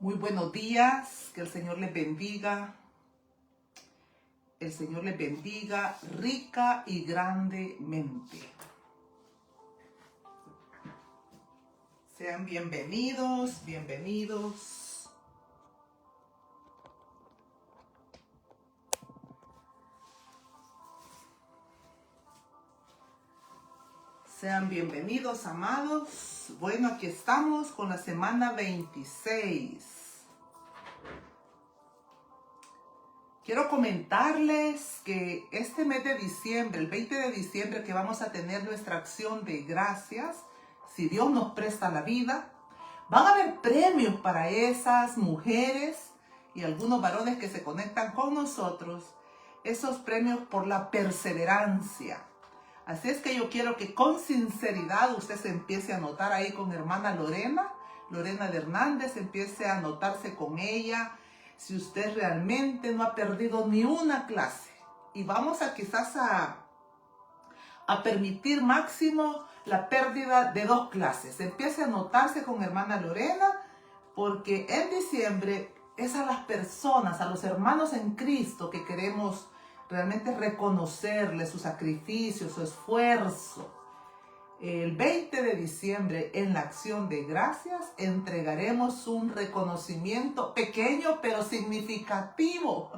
Muy buenos días, que el Señor les bendiga. El Señor les bendiga rica y grandemente. Sean bienvenidos, bienvenidos. Sean bienvenidos, amados. Bueno, aquí estamos con la semana 26. Quiero comentarles que este mes de diciembre, el 20 de diciembre, que vamos a tener nuestra acción de gracias, si Dios nos presta la vida, van a haber premios para esas mujeres y algunos varones que se conectan con nosotros, esos premios por la perseverancia. Así es que yo quiero que con sinceridad usted se empiece a anotar ahí con hermana Lorena de Hernández, empiece a anotarse con ella. Si usted realmente no ha perdido ni una clase, y vamos a quizás a permitir máximo la pérdida de 2 clases. Empiece a anotarse con hermana Lorena, porque en diciembre es a las personas, a los hermanos en Cristo que queremos realmente reconocerles su sacrificio, su esfuerzo. El 20 de diciembre, en la acción de gracias, entregaremos un reconocimiento pequeño pero significativo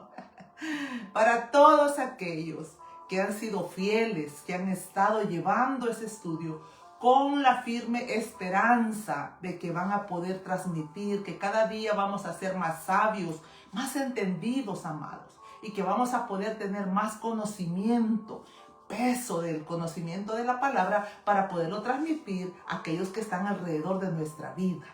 para todos aquellos que han sido fieles, que han estado llevando ese estudio con la firme esperanza de que van a poder transmitir, que cada día vamos a ser más sabios, más entendidos, amados, y que vamos a poder tener más conocimiento, peso del conocimiento de la palabra para poderlo transmitir a aquellos que están alrededor de nuestra vida.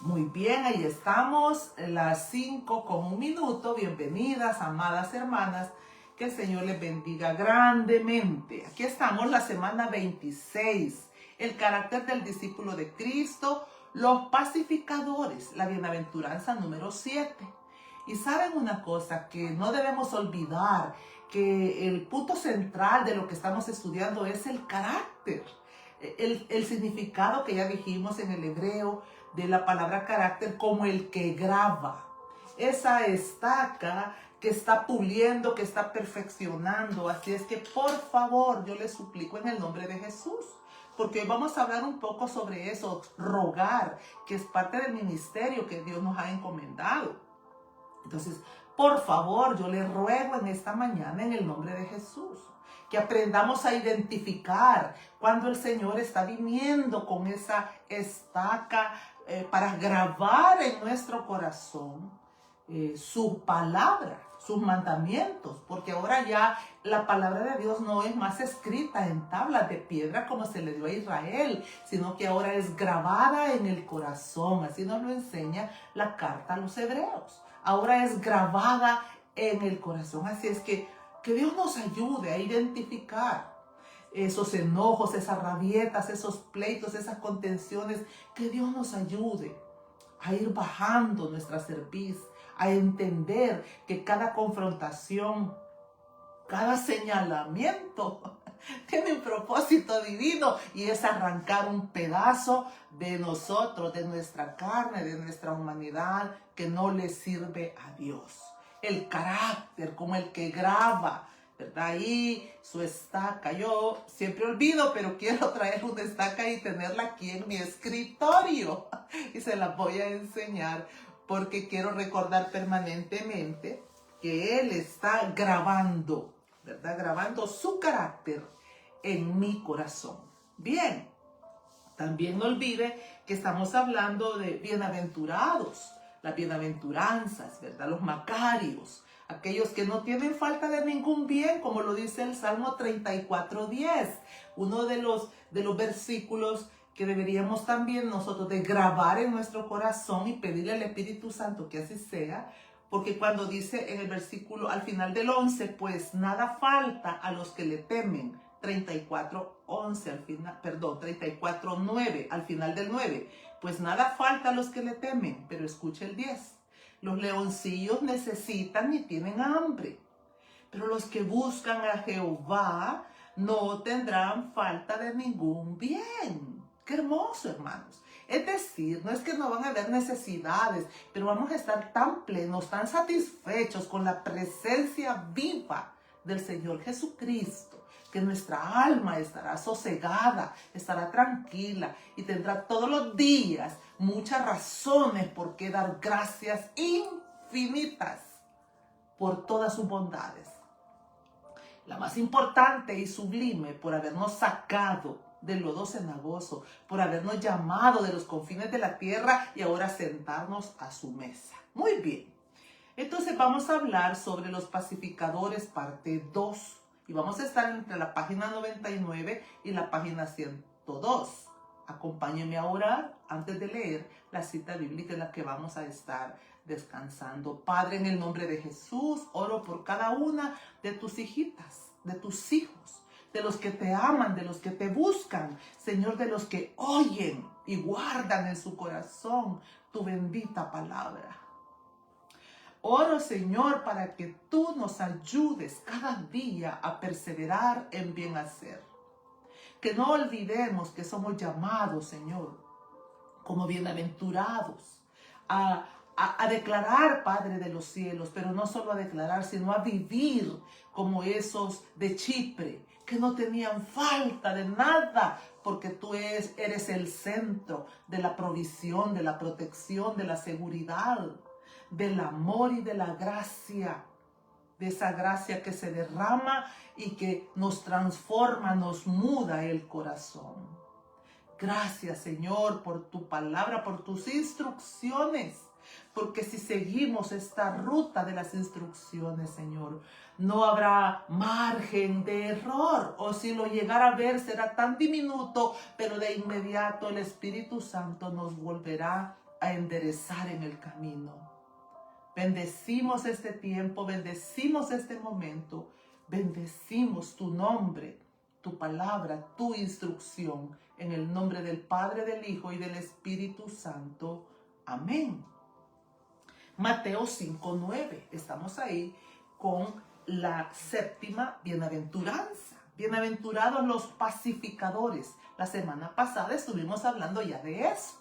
Muy bien, ahí estamos, las 5:01. Bienvenidas, amadas hermanas, que el Señor les bendiga grandemente. Aquí estamos, la semana 26, el carácter del discípulo de Cristo, los pacificadores, la bienaventuranza número 7. Y saben una cosa que no debemos olvidar, que el punto central de lo que estamos estudiando es el carácter, el significado que ya dijimos en el hebreo de la palabra carácter como el que graba, esa estaca que está puliendo, que está perfeccionando. Así es que por favor yo les suplico en el nombre de Jesús, porque hoy vamos a hablar un poco sobre eso, rogar, que es parte del ministerio que Dios nos ha encomendado. Entonces, por favor, yo les ruego en esta mañana en el nombre de Jesús que aprendamos a identificar cuando el Señor está viniendo con esa estaca para grabar en nuestro corazón su palabra, sus mandamientos, porque ahora ya la palabra de Dios no es más escrita en tablas de piedra como se le dio a Israel, sino que ahora es grabada en el corazón. Así nos lo enseña la carta a los hebreos. Ahora es grabada en el corazón. Así es que Dios nos ayude a identificar esos enojos, esas rabietas, esos pleitos, esas contenciones. Que Dios nos ayude a ir bajando nuestra cerviz, a entender que cada confrontación, cada señalamiento tiene un propósito divino, y es arrancar un pedazo de nosotros, de nuestra carne, de nuestra humanidad que no le sirve a Dios. El carácter como el que graba, ¿verdad? Ahí su estaca. Yo siempre olvido, pero quiero traer una estaca y tenerla aquí en mi escritorio. Y se la voy a enseñar porque quiero recordar permanentemente que Él está grabando, ¿verdad? Grabando su carácter en mi corazón. Bien, también no olvide que estamos hablando de bienaventurados, las bienaventuranzas, ¿verdad? Los macarios, aquellos que no tienen falta de ningún bien, como lo dice el Salmo 34:10, uno de los versículos que deberíamos también nosotros de grabar en nuestro corazón y pedirle al Espíritu Santo que así sea, porque cuando dice en el versículo al final del 11, pues nada falta a los que le temen, 34:11 al final, perdón, 34:9 al final del 9, pues nada falta a los que le temen. Pero escuche el 10, los leoncillos necesitan y tienen hambre, pero los que buscan a Jehová no tendrán falta de ningún bien. Qué hermoso, hermanos. Es decir, no es que no van a haber necesidades, pero vamos a estar tan plenos, tan satisfechos con la presencia viva del Señor Jesucristo, que nuestra alma estará sosegada, estará tranquila y tendrá todos los días muchas razones por qué dar gracias infinitas por todas sus bondades. La más importante y sublime, por habernos sacado del lodo cenagoso, por habernos llamado de los confines de la tierra y ahora sentarnos a su mesa. Muy bien. Entonces vamos a hablar sobre los pacificadores parte 2. Y vamos a estar entre la página 99 y la página 102. Acompáñenme a orar antes de leer la cita bíblica en la que vamos a estar descansando. Padre, en el nombre de Jesús, oro por cada una de tus hijitas, de tus hijos, de los que te aman, de los que te buscan, Señor, de los que oyen y guardan en su corazón tu bendita palabra. Oro, Señor, para que tú nos ayudes cada día a perseverar en bien hacer. Que no olvidemos que somos llamados, Señor, como bienaventurados, a declarar, Padre de los cielos, pero no solo a declarar, sino a vivir como esos de Chipre, que no tenían falta de nada, porque tú eres el centro de la provisión, de la protección, de la seguridad, del amor y de la gracia, de esa gracia que se derrama y que nos transforma, nos muda el corazón. Gracias, Señor, por tu palabra, por tus instrucciones, porque si seguimos esta ruta de las instrucciones, Señor, no habrá margen de error, o si lo llegara a ver será tan diminuto, pero de inmediato el Espíritu Santo nos volverá a enderezar en el camino. Bendecimos este tiempo, bendecimos este momento, bendecimos tu nombre, tu palabra, tu instrucción, en el nombre del Padre, del Hijo y del Espíritu Santo. Amén. Mateo 5:9, estamos ahí con la séptima bienaventuranza. Bienaventurados los pacificadores. La semana pasada estuvimos hablando ya de eso.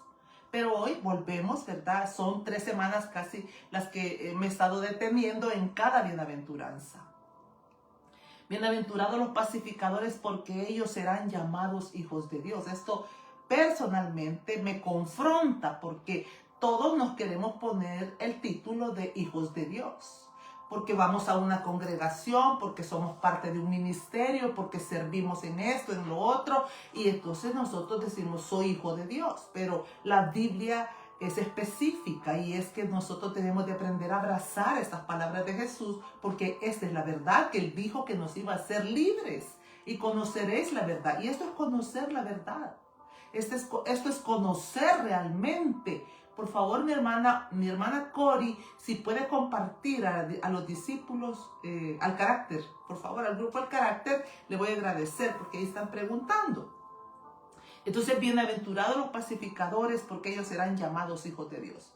Pero hoy volvemos, ¿verdad? Son 3 semanas casi las que me he estado deteniendo en cada bienaventuranza. Bienaventurados los pacificadores, porque ellos serán llamados hijos de Dios. Esto personalmente me confronta, porque todos nos queremos poner el título de hijos de Dios. Porque vamos a una congregación, porque somos parte de un ministerio, porque servimos en esto, en lo otro, y entonces nosotros decimos, soy hijo de Dios. Pero la Biblia es específica, y es que nosotros tenemos de aprender a abrazar estas palabras de Jesús, porque esta es la verdad, que Él dijo que nos iba a hacer libres, y conoceréis la verdad. Y esto es conocer la verdad. Esto es conocer realmente. Por favor, mi hermana Cori, si puede compartir a los discípulos, al carácter, por favor, al grupo al carácter, le voy a agradecer porque ahí están preguntando. Entonces, bienaventurados los pacificadores, porque ellos serán llamados hijos de Dios.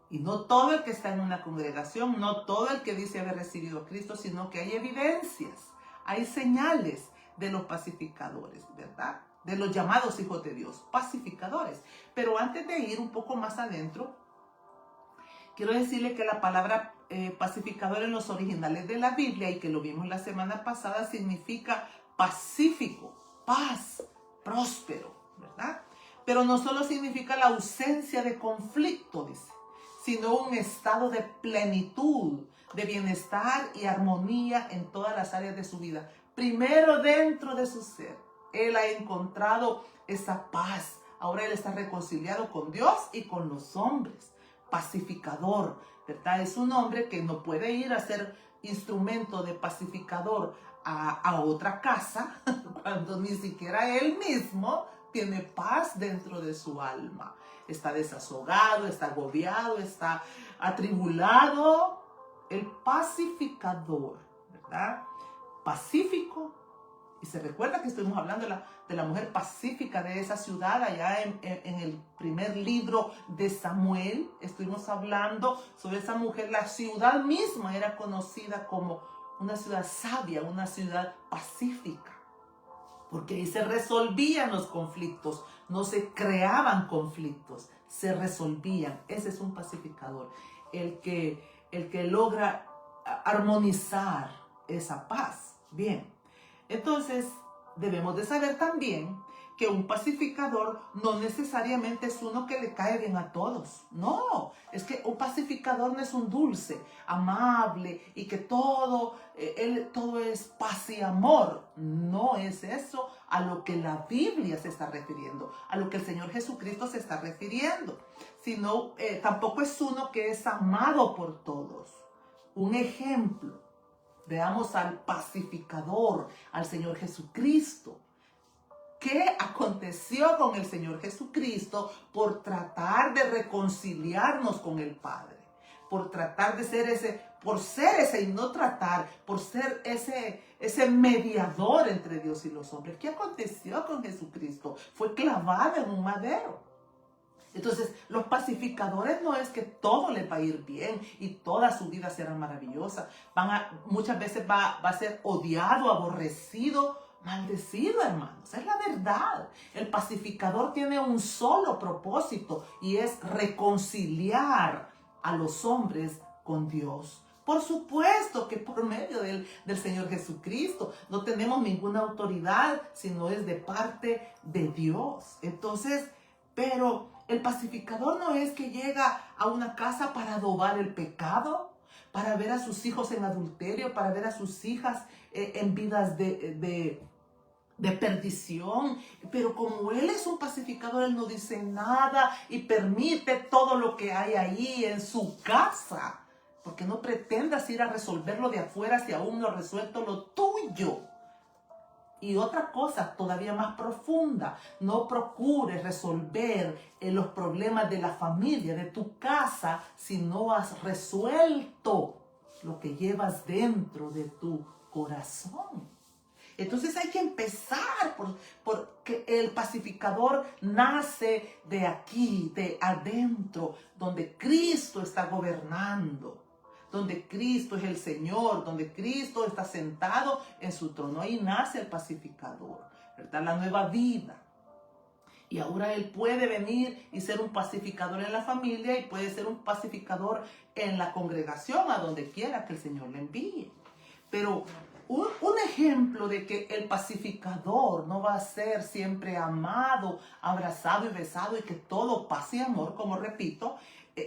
Y no todo el que está en una congregación, no todo el que dice haber recibido a Cristo, sino que hay evidencias, hay señales de los pacificadores, ¿verdad? De los llamados hijos de Dios, pacificadores. Pero antes de ir un poco más adentro, quiero decirle que la palabra pacificador en los originales de la Biblia, y que lo vimos la semana pasada, significa pacífico, paz, próspero, ¿verdad? Pero no solo significa la ausencia de conflicto, dice, sino un estado de plenitud, de bienestar y armonía en todas las áreas de su vida. Primero dentro de su ser, Él ha encontrado esa paz. Ahora Él está reconciliado con Dios y con los hombres. Pacificador, ¿verdad? Es un hombre que no puede ir a ser instrumento de pacificador a otra casa cuando ni siquiera él mismo tiene paz dentro de su alma. Está desazogado, está agobiado, está atribulado. El pacificador, ¿verdad? Pacífico. Y se recuerda que estuvimos hablando de la mujer pacífica de esa ciudad allá en el primer libro de Samuel. Estuvimos hablando sobre esa mujer. La ciudad misma era conocida como una ciudad sabia, una ciudad pacífica, porque ahí se resolvían los conflictos, no se creaban conflictos, se resolvían. Ese es un pacificador, el que logra armonizar esa paz. Bien, entonces debemos de saber también que un pacificador no necesariamente es uno que le cae bien a todos. No, es que un pacificador no es un dulce, amable y que todo es paz y amor. No es eso a lo que la Biblia se está refiriendo, a lo que el Señor Jesucristo se está refiriendo. Sino tampoco es uno que es amado por todos. Un ejemplo, veamos al pacificador, al Señor Jesucristo. ¿Qué aconteció con el Señor Jesucristo por tratar de reconciliarnos con el Padre? Por tratar de ser ese y no tratar, por ser ese mediador entre Dios y los hombres. ¿Qué aconteció con Jesucristo? Fue clavado en un madero. Entonces, los pacificadores no es que todo les va a ir bien y toda su vida será maravillosa. Muchas veces va a ser odiado, aborrecido, maldecido, hermanos. Es la verdad. El pacificador tiene un solo propósito y es reconciliar a los hombres con Dios. Por supuesto que por medio del Señor Jesucristo no tenemos ninguna autoridad, sino es de parte de Dios. Entonces, pero el pacificador no es que llega a una casa para adobar el pecado, para ver a sus hijos en adulterio, para ver a sus hijas en vidas de perdición. Pero como Él es un pacificador, Él no dice nada y permite todo lo que hay ahí en su casa. Porque no pretendas ir a resolverlo de afuera si aún no has resuelto lo tuyo. Y otra cosa todavía más profunda, no procures resolver los problemas de la familia, de tu casa, si no has resuelto lo que llevas dentro de tu corazón. Entonces hay que empezar porque el pacificador nace de aquí, de adentro, donde Cristo está gobernando. Donde Cristo es el Señor, donde Cristo está sentado en su trono. Ahí nace el pacificador, ¿verdad? La nueva vida. Y ahora Él puede venir y ser un pacificador en la familia y puede ser un pacificador en la congregación, a donde quiera que el Señor le envíe. Pero un ejemplo de que el pacificador no va a ser siempre amado, abrazado y besado y que todo paz y amor, como repito,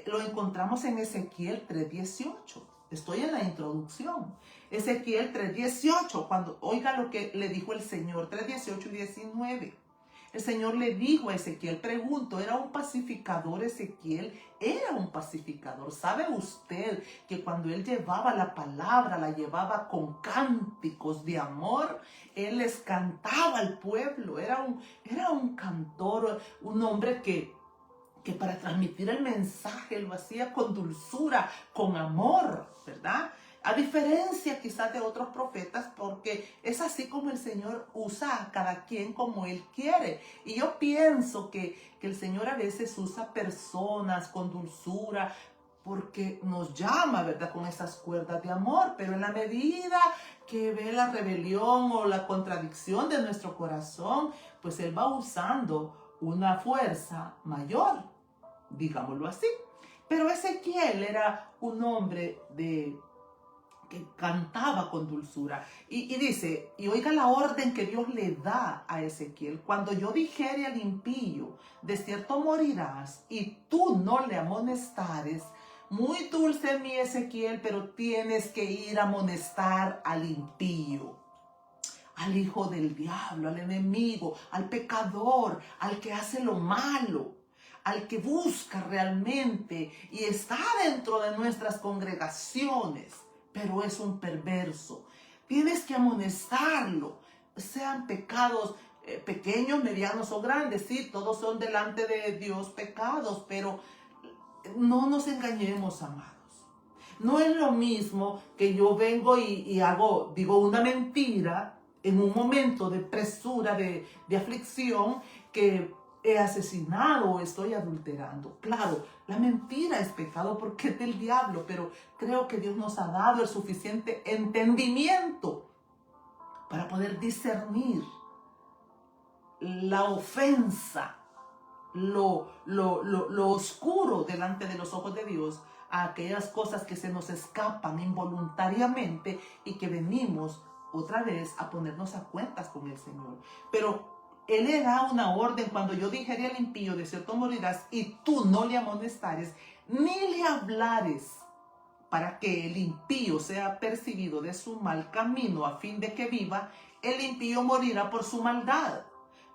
lo encontramos en Ezequiel 3:18. Estoy en la introducción. Ezequiel 3:18, cuando oiga lo que le dijo el Señor, 3:18 y 19. El Señor le dijo a Ezequiel, pregunto, ¿era un pacificador Ezequiel? Era un pacificador. ¿Sabe usted que cuando él llevaba la palabra, la llevaba con cánticos de amor? Él les cantaba al pueblo. Era un cantor, un hombre que para transmitir el mensaje lo hacía con dulzura, con amor, ¿verdad? A diferencia quizás de otros profetas, porque es así como el Señor usa a cada quien como Él quiere. Y yo pienso que el Señor a veces usa personas con dulzura, porque nos llama, ¿verdad?, con esas cuerdas de amor, pero en la medida que ve la rebelión o la contradicción de nuestro corazón, pues Él va usando una fuerza mayor, digámoslo así. Pero Ezequiel era un hombre que cantaba con dulzura. Y dice, y oiga la orden que Dios le da a Ezequiel. Cuando yo dijere al impío, de cierto morirás, y tú no le amonestares, muy dulce mi Ezequiel, pero tienes que ir a amonestar al impío, al hijo del diablo, al enemigo, al pecador, al que hace lo malo, al que busca realmente y está dentro de nuestras congregaciones, pero es un perverso. Tienes que amonestarlo, sean pecados pequeños, medianos o grandes. Sí, todos son delante de Dios pecados, pero no nos engañemos, amados. No es lo mismo que yo vengo y digo una mentira en un momento de presura, de aflicción, que he asesinado o estoy adulterando. Claro, la mentira es pecado porque es del diablo, pero creo que Dios nos ha dado el suficiente entendimiento para poder discernir la ofensa lo oscuro delante de los ojos de Dios, a aquellas cosas que se nos escapan involuntariamente y que venimos otra vez a ponernos a cuentas con el Señor. Pero Él le da una orden: cuando yo dijere al impío, de cierto morirás, y tú no le amonestares, ni le hablares, para que el impío sea percibido de su mal camino, a fin de que viva, el impío morirá por su maldad,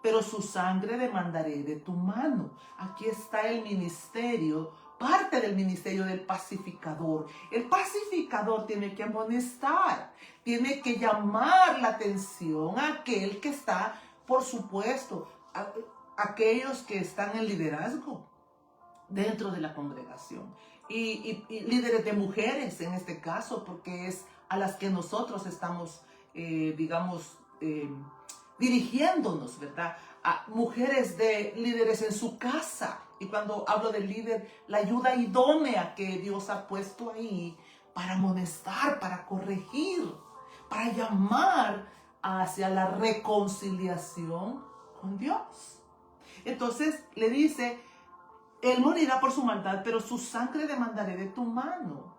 pero su sangre demandaré de tu mano. Aquí está el ministerio, parte del ministerio del pacificador. El pacificador tiene que amonestar, tiene que llamar la atención a aquel que está, por supuesto, aquellos que están en liderazgo dentro de la congregación. Y líderes de mujeres en este caso, porque es a las que nosotros estamos, dirigiéndonos, ¿verdad? A mujeres de líderes en su casa. Y cuando hablo de líder, la ayuda idónea que Dios ha puesto ahí para amonestar, para corregir, para llamar hacia la reconciliación con Dios. Entonces le dice: Él morirá por su maldad, pero su sangre demandaré de tu mano.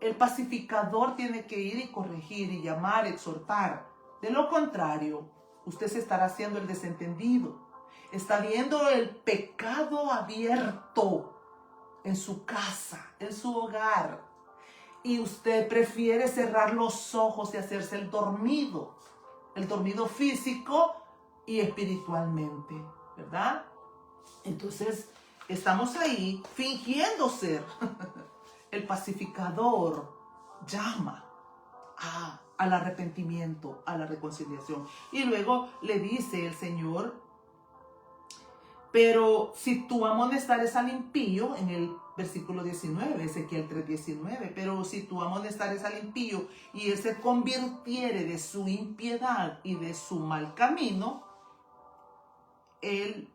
El pacificador tiene que ir y corregir y llamar, exhortar. De lo contrario, usted se estará haciendo el desentendido. Está viendo el pecado abierto en su casa, en su hogar. Y usted prefiere cerrar los ojos y hacerse el dormido físico y espiritualmente, ¿verdad? Entonces, estamos ahí fingiendo ser. El pacificador llama al arrepentimiento, a la reconciliación. Y luego le dice el Señor: pero si tú amonestares al impío, en el versículo 19, Ezequiel 3:19, pero si tú amonestares al impío y él se convirtiere de su impiedad y de su mal camino, él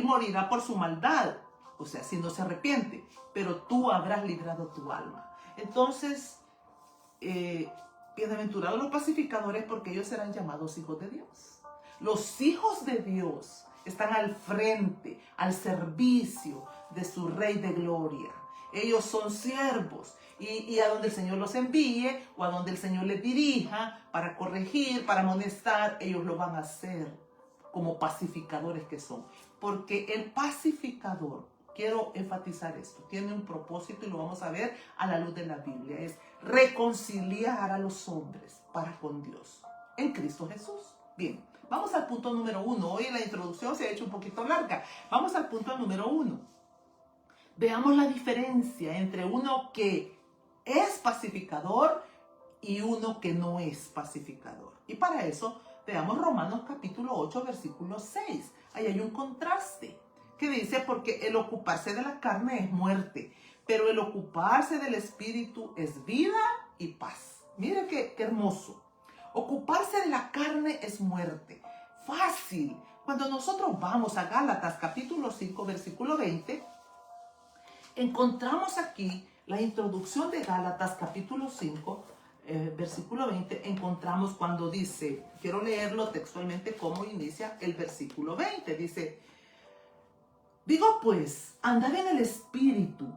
morirá por su maldad, o sea, si no se arrepiente, pero tú habrás librado tu alma. Entonces, bienaventurados los pacificadores, porque ellos serán llamados hijos de Dios. Los hijos de Dios están al frente, al servicio de su Rey de Gloria. Ellos son siervos, y a donde el Señor los envíe o a donde el Señor les dirija para corregir, para amonestar, ellos lo van a hacer como pacificadores que son. Porque el pacificador, quiero enfatizar esto, tiene un propósito, y lo vamos a ver a la luz de la Biblia: es reconciliar a los hombres para con Dios en Cristo Jesús. Bien, vamos al punto número 1. Hoy la introducción se ha hecho un poquito larga. Vamos al punto número 1. Veamos la diferencia entre uno que es pacificador y uno que no es pacificador. Y para eso, veamos Romanos capítulo 8, versículo 6. Ahí hay un contraste que dice: porque el ocuparse de la carne es muerte, pero el ocuparse del espíritu es vida y paz. Mire qué hermoso. Ocuparse de la carne es muerte. Fácil. Cuando nosotros vamos a Gálatas capítulo 5, versículo 20, encontramos aquí la introducción de Gálatas capítulo 5, versículo 20, encontramos cuando dice, quiero leerlo textualmente cómo inicia el versículo 20, dice: digo pues, andad en el espíritu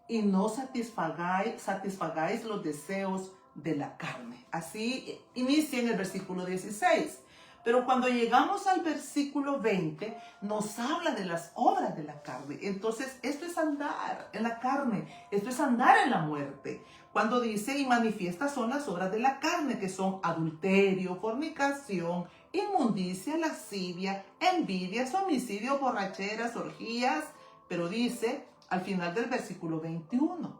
y no satisfagáis los deseos de la carne. Así inicia en el versículo 16. Pero cuando llegamos al versículo 20, nos habla de las obras de la carne. Entonces, esto es andar en la carne, esto es andar en la muerte. Cuando dice: y manifiestas son las obras de la carne, que son adulterio, fornicación, inmundicia, lascivia, envidias, homicidio, borracheras, orgías. Pero dice, al final del versículo 21,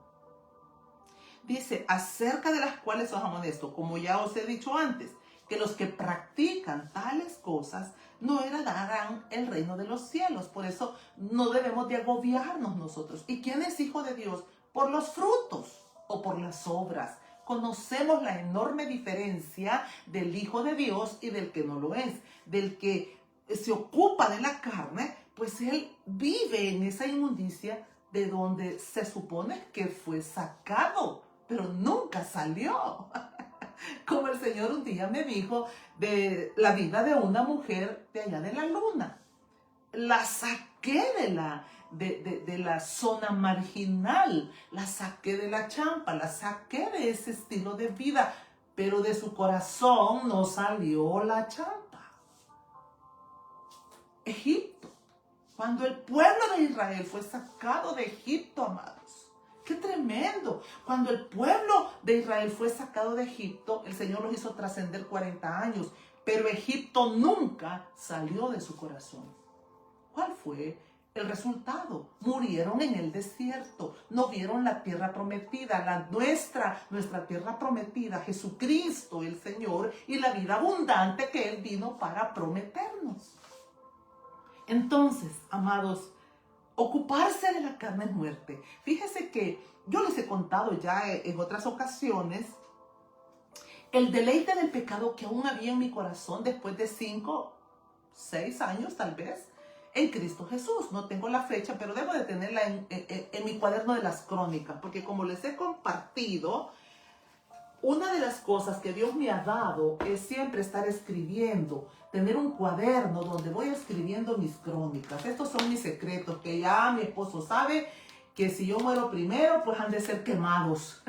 dice: acerca de las cuales os amonesto, como ya os he dicho antes, que los que practican tales cosas no heredarán el reino de los cielos. Por eso no debemos de agobiarnos nosotros. ¿Y quién es hijo de Dios? Por los frutos o por las obras. Conocemos la enorme diferencia del hijo de Dios y del que no lo es. Del que se ocupa de la carne, pues él vive en esa inmundicia de donde se supone que fue sacado, pero nunca salió. Como el Señor un día me dijo de la vida de una mujer de allá de la luna. la saqué de la zona marginal, la saqué de la champa, la saqué de ese estilo de vida, pero de su corazón no salió la champa. Egipto, cuando el pueblo de Israel fue sacado de Egipto, amados, ¡qué tremendo! Cuando el pueblo de Israel fue sacado de Egipto, el Señor los hizo trascender 40 años, pero Egipto nunca salió de su corazón. ¿Cuál fue el resultado? Murieron en el desierto, no vieron la tierra prometida, nuestra tierra prometida, Jesucristo el Señor, y la vida abundante que Él vino para prometernos. Entonces, amados, ocuparse de la carne es muerte. Fíjese que yo les he contado ya en otras ocasiones el deleite del pecado que aún había en mi corazón después de 5, 6 años tal vez en Cristo Jesús. No tengo la fecha, pero debo de tenerla en mi cuaderno de las crónicas, porque como les he compartido, una de las cosas que Dios me ha dado es siempre estar escribiendo, tener un cuaderno donde voy escribiendo mis crónicas. Estos son mis secretos, que ya mi esposo sabe que si yo muero primero, pues han de ser quemados,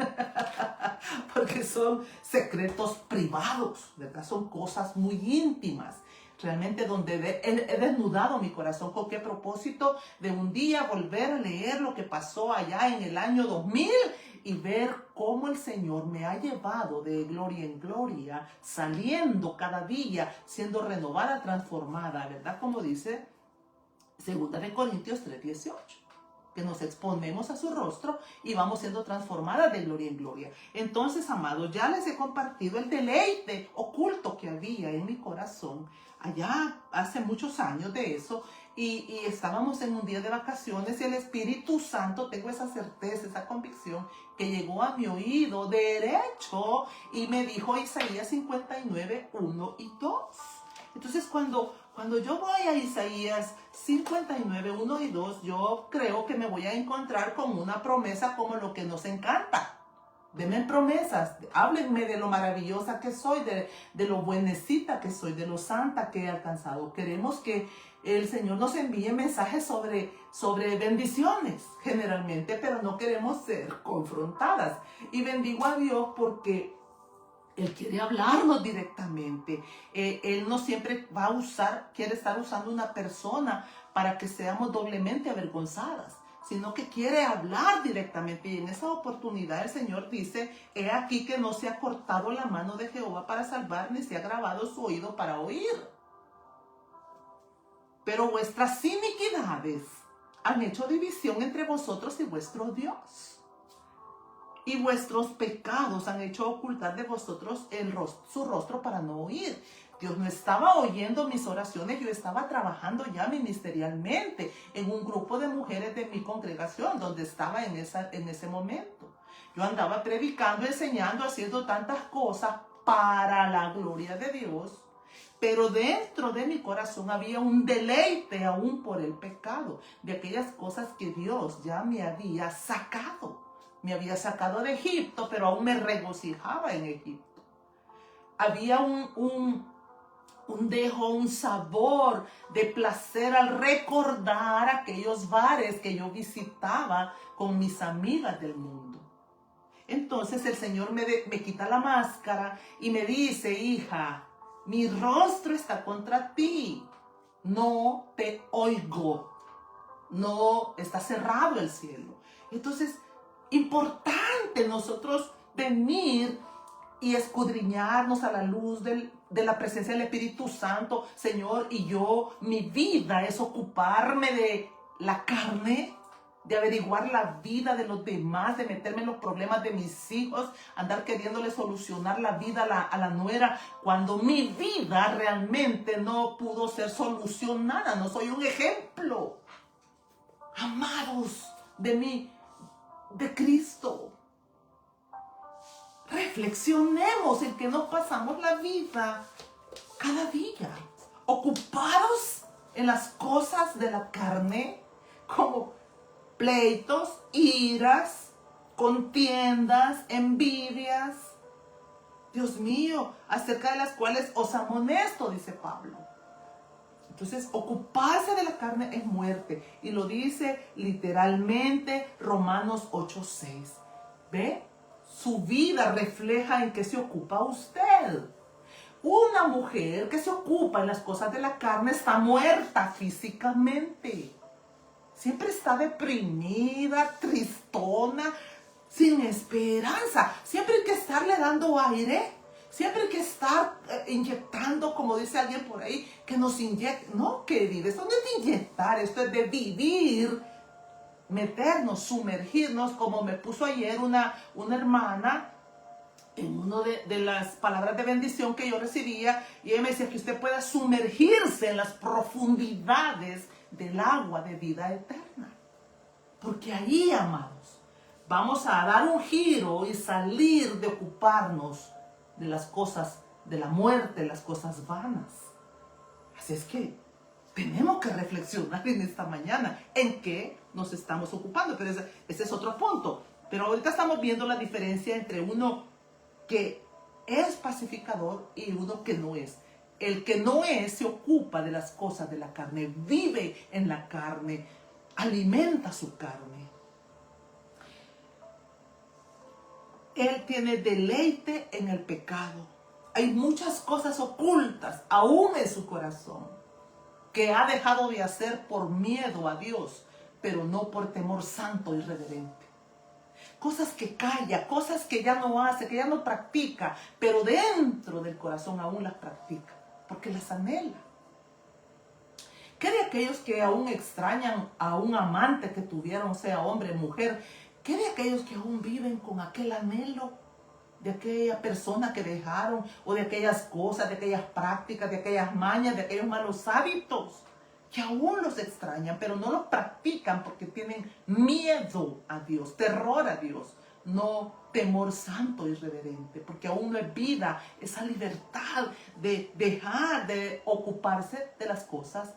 porque son secretos privados, ¿verdad? Son cosas muy íntimas. Realmente donde he desnudado mi corazón. ¿Con qué propósito? De un día volver a leer lo que pasó allá en el año 2000 y ver cómo el Señor me ha llevado de gloria en gloria, saliendo cada día, siendo renovada, transformada, ¿verdad? Como dice 2 Corintios 3:18. Que nos exponemos a su rostro y vamos siendo transformadas de gloria en gloria. Entonces, amados, ya les he compartido el deleite oculto que había en mi corazón allá hace muchos años de eso, y estábamos en un día de vacaciones y el Espíritu Santo, tengo esa certeza, esa convicción, que llegó a mi oído derecho y me dijo Isaías 59, 1 y 2. Entonces, cuando yo voy a Isaías 59, 1 y 2, yo creo que me voy a encontrar con una promesa como lo que nos encanta. Denme promesas, háblenme de lo maravillosa que soy, de lo buenecita que soy, de lo santa que he alcanzado. Queremos que el Señor nos envíe mensajes sobre bendiciones, generalmente, pero no queremos ser confrontadas. Y bendigo a Dios porque Él quiere hablarnos directamente. Él no siempre quiere estar usando una persona para que seamos doblemente avergonzadas, sino que quiere hablar directamente. Y en esa oportunidad el Señor dice, he aquí que no se ha cortado la mano de Jehová para salvar, ni se ha grabado su oído para oír. Pero vuestras iniquidades han hecho división entre vosotros y vuestro Dios. Y vuestros pecados han hecho ocultar de vosotros su rostro para no oír. Dios no estaba oyendo mis oraciones, yo estaba trabajando ya ministerialmente en un grupo de mujeres de mi congregación donde estaba en ese momento. Yo andaba predicando, enseñando, haciendo tantas cosas para la gloria de Dios, pero dentro de mi corazón había un deleite aún por el pecado, de aquellas cosas que Dios ya me había sacado. Me había sacado de Egipto, pero aún me regocijaba en Egipto. Había un dejo, un sabor de placer al recordar aquellos bares que yo visitaba con mis amigas del mundo. Entonces el Señor me quita la máscara y me dice, hija, mi rostro está contra ti, no te oigo, no está cerrado el cielo. Entonces, importante nosotros venir y escudriñarnos a la luz de la presencia del Espíritu Santo. Señor, y mi vida es ocuparme de la carne, de averiguar la vida de los demás, de meterme en los problemas de mis hijos, andar queriéndole solucionar la vida a la nuera, cuando mi vida realmente no pudo ser solucionada. No soy un ejemplo, amados, de Cristo. Reflexionemos en que no pasamos la vida cada día ocupados en las cosas de la carne, como pleitos, iras, contiendas, envidias. Dios mío, acerca de las cuales os amonesto, dice Pablo. Entonces, ocuparse de la carne es muerte. Y lo dice literalmente Romanos 8:6. ¿Ve? Su vida refleja en qué se ocupa usted. Una mujer que se ocupa en las cosas de la carne está muerta físicamente. Siempre está deprimida, tristona, sin esperanza. Siempre hay que estarle dando aire. Siempre hay que estar inyectando, como dice alguien por ahí, que nos inyecte. No, querido, esto no es de inyectar, esto es de vivir, meternos, sumergirnos, como me puso ayer una hermana en una de las palabras de bendición que yo recibía, y ella me decía que usted pueda sumergirse en las profundidades del agua de vida eterna. Porque ahí, amados, vamos a dar un giro y salir de ocuparnos de las cosas de la muerte, las cosas vanas. Así es que tenemos que reflexionar en esta mañana en qué nos estamos ocupando. Pero ese es otro punto. Pero ahorita estamos viendo la diferencia entre uno que es pacificador y uno que no es. El que no es se ocupa de las cosas de la carne, vive en la carne, alimenta su carne. Él tiene deleite en el pecado. Hay muchas cosas ocultas aún en su corazón que ha dejado de hacer por miedo a Dios, pero no por temor santo y reverente. Cosas que calla, cosas que ya no hace, que ya no practica, pero dentro del corazón aún las practica, porque las anhela. ¿Qué de aquellos que aún extrañan a un amante que tuvieron, sea hombre o mujer? ¿Qué de aquellos que aún viven con aquel anhelo de aquella persona que dejaron, o de aquellas cosas, de aquellas prácticas, de aquellas mañas, de aquellos malos hábitos, que aún los extrañan, pero no los practican porque tienen miedo a Dios, terror a Dios, no temor santo y reverente, porque aún no es vida, esa libertad de dejar de ocuparse de las cosas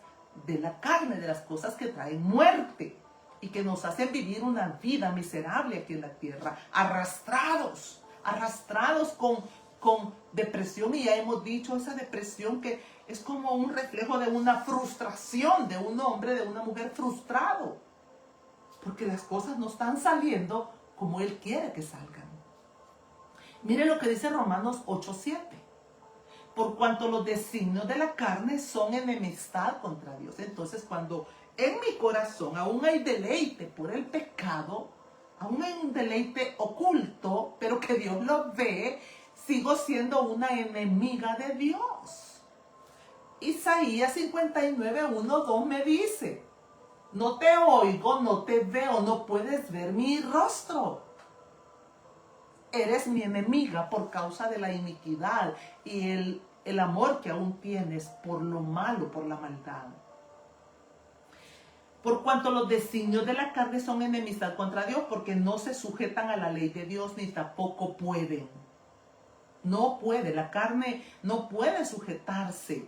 de la carne, de las cosas que traen muerte y que nos hacen vivir una vida miserable aquí en la tierra, arrastrados con depresión. Y ya hemos dicho, esa depresión que es como un reflejo de una frustración de un hombre, de una mujer frustrado, porque las cosas no están saliendo como él quiere que salgan. Mire lo que dice Romanos 8:7. Por cuanto los designios de la carne son enemistad contra Dios. Entonces, cuando en mi corazón aún hay deleite por el pecado, aún hay un deleite oculto, pero que Dios lo ve, sigo siendo una enemiga de Dios. Isaías 59:1-2 me dice: no te oigo, no te veo, no puedes ver mi rostro. Eres mi enemiga por causa de la iniquidad y el amor que aún tienes por lo malo, por la maldad. Por cuanto los designios de la carne son enemistad contra Dios, porque no se sujetan a la ley de Dios, ni tampoco pueden. No puede, la carne no puede sujetarse.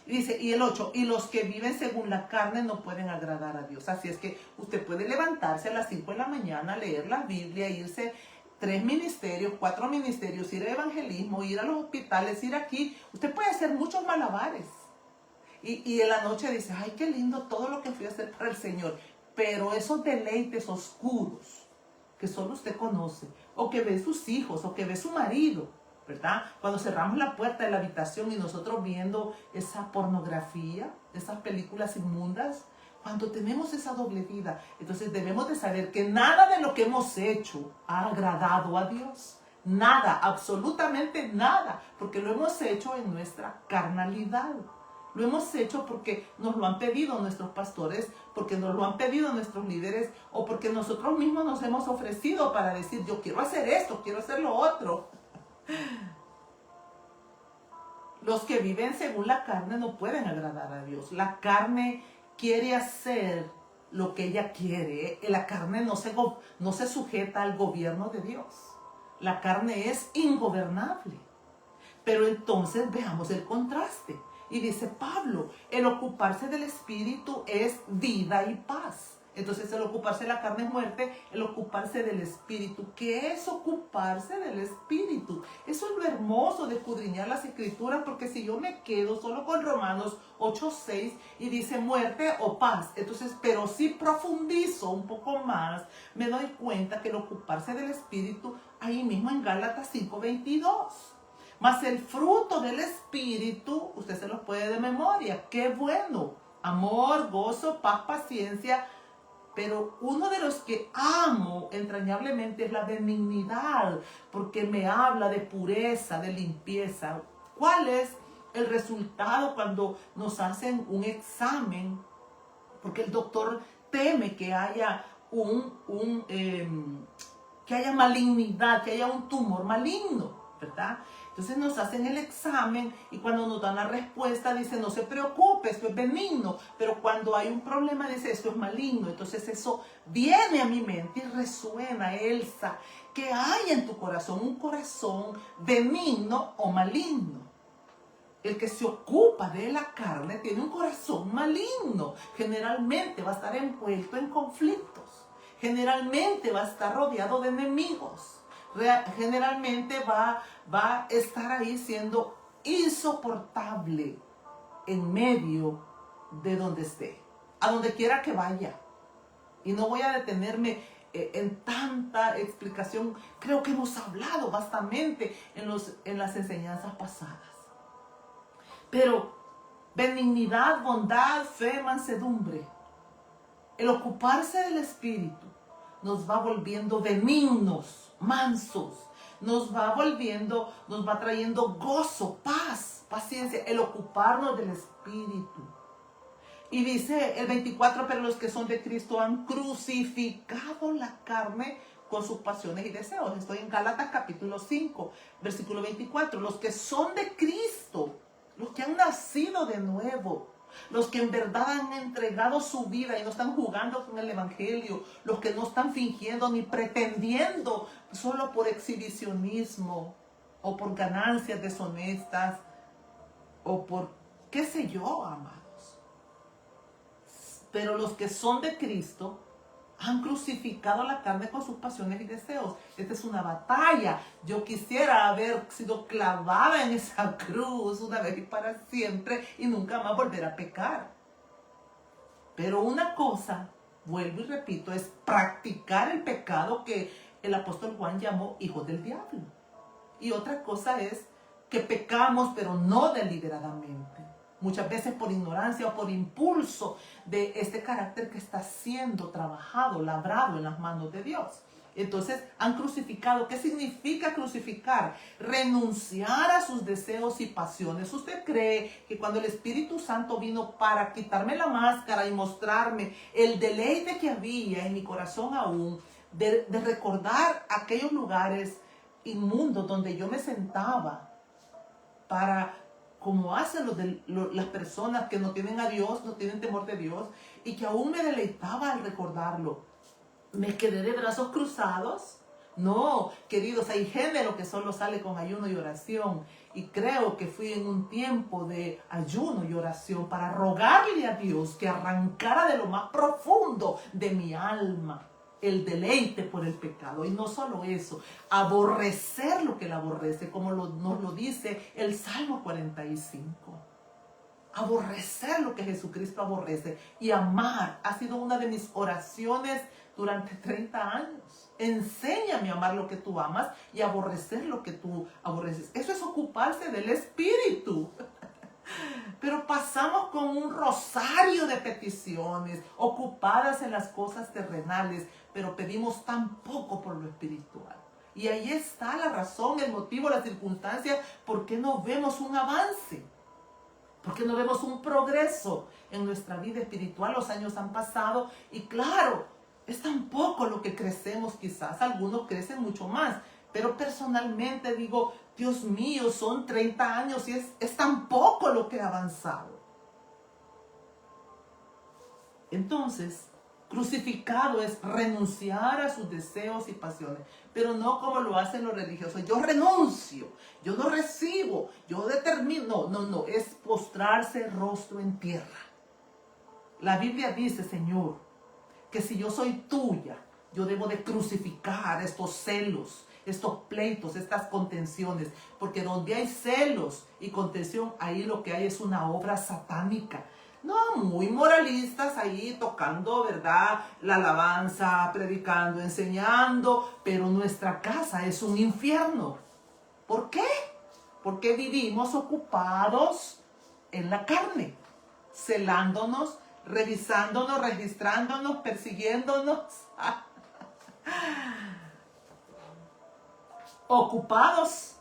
Dice, y el 8, y los que viven según la carne no pueden agradar a Dios. Así es que usted puede levantarse a las 5 de la mañana, leer la Biblia, irse 3 ministerios, 4 ministerios, ir al evangelismo, ir a los hospitales, ir aquí. Usted puede hacer muchos malabares. Y en la noche dice, ay, qué lindo todo lo que fui a hacer para el Señor. Pero esos deleites oscuros que solo usted conoce, o que ve sus hijos, o que ve su marido, ¿verdad? Cuando cerramos la puerta de la habitación y nosotros viendo esa pornografía, esas películas inmundas, cuando tenemos esa doble vida, entonces debemos de saber que nada de lo que hemos hecho ha agradado a Dios. Nada, absolutamente nada, porque lo hemos hecho en nuestra carnalidad. Lo hemos hecho porque nos lo han pedido nuestros pastores, porque nos lo han pedido nuestros líderes, o porque nosotros mismos nos hemos ofrecido para decir, yo quiero hacer esto, quiero hacer lo otro. Los que viven según la carne no pueden agradar a Dios. La carne quiere hacer lo que ella quiere. La carne no se sujeta al gobierno de Dios. La carne es ingobernable. Pero entonces veamos el contraste. Y dice Pablo, el ocuparse del Espíritu es vida y paz. Entonces el ocuparse de la carne es muerte, el ocuparse del espíritu. ¿Qué es ocuparse del espíritu? Eso es lo hermoso de escudriñar las escrituras, porque si yo me quedo solo con Romanos 8:6 y dice muerte o paz, entonces, pero si profundizo un poco más, me doy cuenta que el ocuparse del espíritu, ahí mismo en Gálatas 5:22. Mas el fruto del espíritu, usted se los puede de memoria, qué bueno, amor, gozo, paz, paciencia. Pero uno de los que amo entrañablemente es la benignidad, porque me habla de pureza, de limpieza. ¿Cuál es el resultado cuando nos hacen un examen? Porque el doctor teme que haya que haya malignidad, que haya un tumor maligno, ¿verdad? Entonces nos hacen el examen y cuando nos dan la respuesta dice no se preocupe, esto es benigno, pero cuando hay un problema dice esto es maligno. Entonces eso viene a mi mente y resuena, Elsa, que hay en tu corazón un corazón benigno o maligno. El que se ocupa de la carne tiene un corazón maligno, generalmente va a estar envuelto en conflictos, generalmente va a estar rodeado de enemigos. Generalmente va a estar ahí siendo insoportable en medio de donde esté, a donde quiera que vaya. Y no voy a detenerme en tanta explicación. Creo que hemos hablado bastante en las enseñanzas pasadas. Pero benignidad, bondad, fe, mansedumbre, el ocuparse del espíritu nos va volviendo benignos, mansos, nos va trayendo gozo, paz, paciencia, el ocuparnos del espíritu. Y dice el 24, pero los que son de Cristo han crucificado la carne con sus pasiones y deseos. Estoy en Gálatas capítulo 5, versículo 24. Los que son de Cristo, los que han nacido de nuevo, los que en verdad han entregado su vida y no están jugando con el evangelio, los que no están fingiendo ni pretendiendo solo por exhibicionismo o por ganancias deshonestas o por qué sé yo, amados. Pero los que son de Cristo han crucificado la carne con sus pasiones y deseos. Esta es una batalla. Yo quisiera haber sido clavada en esa cruz una vez y para siempre y nunca más volver a pecar. Pero una cosa, vuelvo y repito, es practicar el pecado que el apóstol Juan llamó hijos del diablo. Y otra cosa es que pecamos, pero no deliberadamente. Muchas veces por ignorancia o por impulso de este carácter que está siendo trabajado, labrado en las manos de Dios. Entonces han crucificado. ¿Qué significa crucificar? Renunciar a sus deseos y pasiones. ¿Usted cree que cuando el Espíritu Santo vino para quitarme la máscara y mostrarme el deleite que había en mi corazón aún, de recordar aquellos lugares inmundos donde yo me sentaba para, como hacen las personas que no tienen a Dios, no tienen temor de Dios, y que aún me deleitaba al recordarlo? ¿Me quedé de brazos cruzados? No, queridos, hay género que solo sale con ayuno y oración. Y creo que fui en un tiempo de ayuno y oración para rogarle a Dios que arrancara de lo más profundo de mi alma el deleite por el pecado. Y no solo eso, aborrecer lo que él aborrece, como nos lo dice el Salmo 45. Aborrecer lo que Jesucristo aborrece y amar ha sido una de mis oraciones durante 30 años. Enséñame a amar lo que tú amas y aborrecer lo que tú aborreces. Eso es ocuparse del Espíritu. Pero pasamos con un rosario de peticiones, ocupadas en las cosas terrenales, pero pedimos tan poco por lo espiritual. Y ahí está la razón, el motivo, la circunstancia, por qué no vemos un avance. Porque no vemos un progreso en nuestra vida espiritual. Los años han pasado y claro, es tan poco lo que crecemos quizás. Algunos crecen mucho más. Pero personalmente digo, Dios mío, son 30 años y es tan poco lo que he avanzado. Entonces, crucificado es renunciar a sus deseos y pasiones, pero no como lo hacen los religiosos. Yo renuncio, yo no recibo, yo determino. No, es postrarse rostro en tierra. La Biblia dice, Señor, que si yo soy tuya, yo debo de crucificar estos celos, estos pleitos, estas contenciones, porque donde hay celos y contención, ahí lo que hay es una obra satánica. No, muy moralistas ahí tocando, ¿verdad? La alabanza, predicando, enseñando, pero nuestra casa es un infierno. ¿Por qué? Porque vivimos ocupados en la carne, celándonos, revisándonos, registrándonos, persiguiéndonos. Ocupados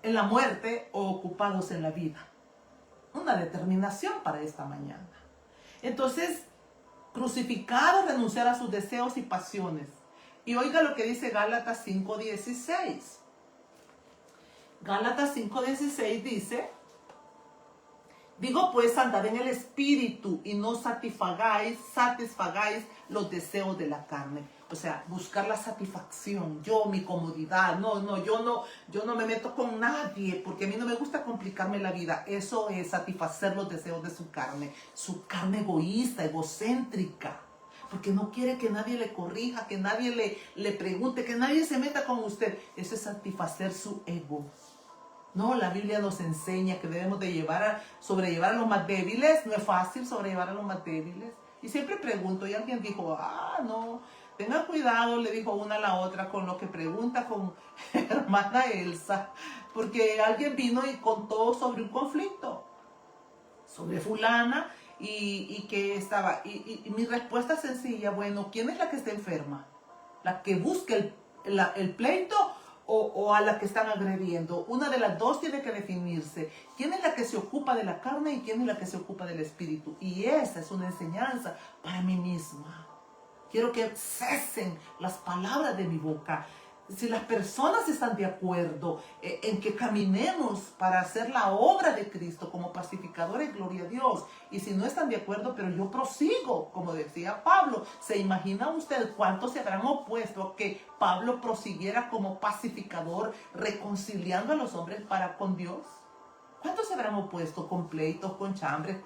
en la muerte o ocupados en la vida. Una determinación para esta mañana. Entonces, crucificado, renunciar a sus deseos y pasiones. Y oiga lo que dice Gálatas 5:16. Gálatas 5:16 dice: digo pues, andad en el espíritu y no satisfagáis los deseos de la carne. O sea, buscar la satisfacción, yo, mi comodidad. Yo no me meto con nadie porque a mí no me gusta complicarme la vida. Eso es satisfacer los deseos de su carne egoísta, egocéntrica. Porque no quiere que nadie le corrija, que nadie le pregunte, que nadie se meta con usted. Eso es satisfacer su ego. No, la Biblia nos enseña que debemos de sobrellevar a los más débiles. No es fácil sobrellevar a los más débiles. Y siempre pregunto, y alguien dijo, no, tenga cuidado, le dijo una a la otra con lo que pregunta con hermana Elsa. Porque alguien vino y contó sobre un conflicto, sobre fulana, y que estaba, y mi respuesta sencilla, bueno, ¿quién es la que está enferma? ¿La que busca el pleito o a la que están agrediendo? Una de las dos tiene que definirse. ¿Quién es la que se ocupa de la carne y quién es la que se ocupa del espíritu? Y esa es una enseñanza para mí misma. Quiero que cesen las palabras de mi boca. Si las personas están de acuerdo en que caminemos para hacer la obra de Cristo como pacificadores, gloria a Dios. Y si no están de acuerdo, pero yo prosigo, como decía Pablo. ¿Se imagina usted cuántos se habrán opuesto a que Pablo prosiguiera como pacificador, reconciliando a los hombres para con Dios? ¿Cuántos se habrán opuesto con pleitos, con chambres,